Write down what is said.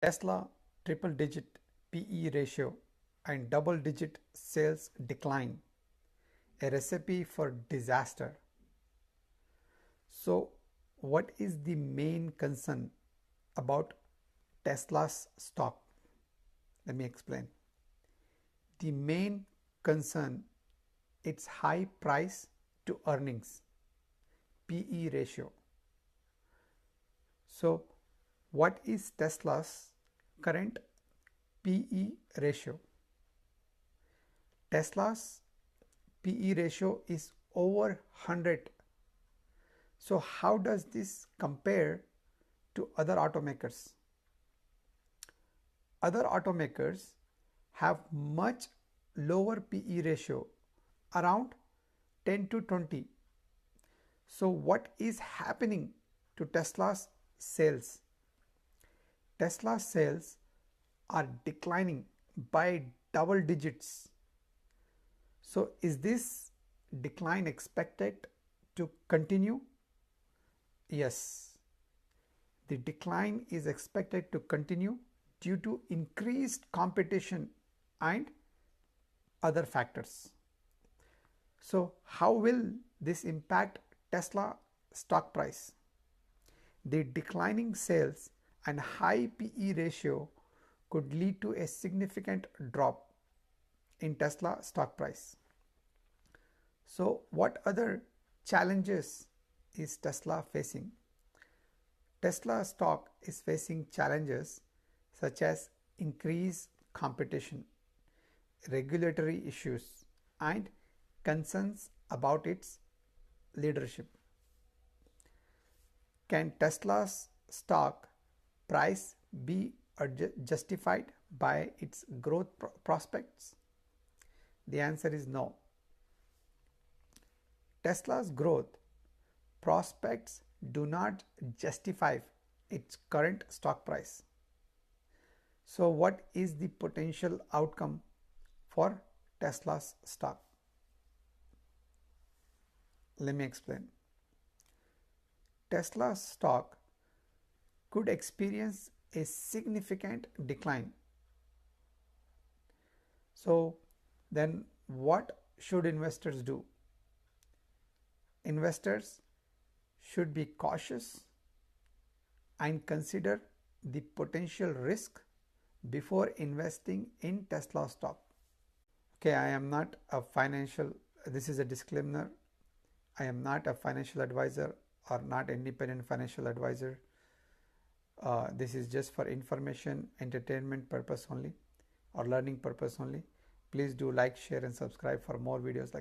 Tesla triple digit PE ratio and double digit sales decline, a recipe for disaster. So, what is the main concern about Tesla's stock? Let me explain. The main concern, its high price to earnings PE ratio. So, what is Tesla's current PE ratio? Tesla's PE ratio is over 100. So how does this compare to other automakers? Other automakers have much lower PE ratio, around 10 to 20. So what is happening to Tesla's sales? Tesla's sales are declining by double digits. So is this decline expected to continue? Yes, the decline is expected to continue due to increased competition and other factors. So how will this impact Tesla stock price? The declining sales and high PE ratio could lead to a significant drop in Tesla stock price. So what other challenges is Tesla facing? Tesla stock is facing challenges such as increased competition, regulatory issues, and concerns about its leadership. Can Tesla's stock price be justified by its growth prospects? The answer is no. Tesla's growth prospects do not justify its current stock price. So what is the potential outcome for Tesla's stock? Let me explain. Tesla's stock could experience a significant decline. So then what should investors do? Investors should be cautious and consider the potential risk before investing in Tesla stock. Okay, I am not a financial, this is a disclaimer, I am not a financial advisor or not independent financial advisor. This is just for information, entertainment purpose only or learning purpose only. Please do like, share and subscribe for more videos like this.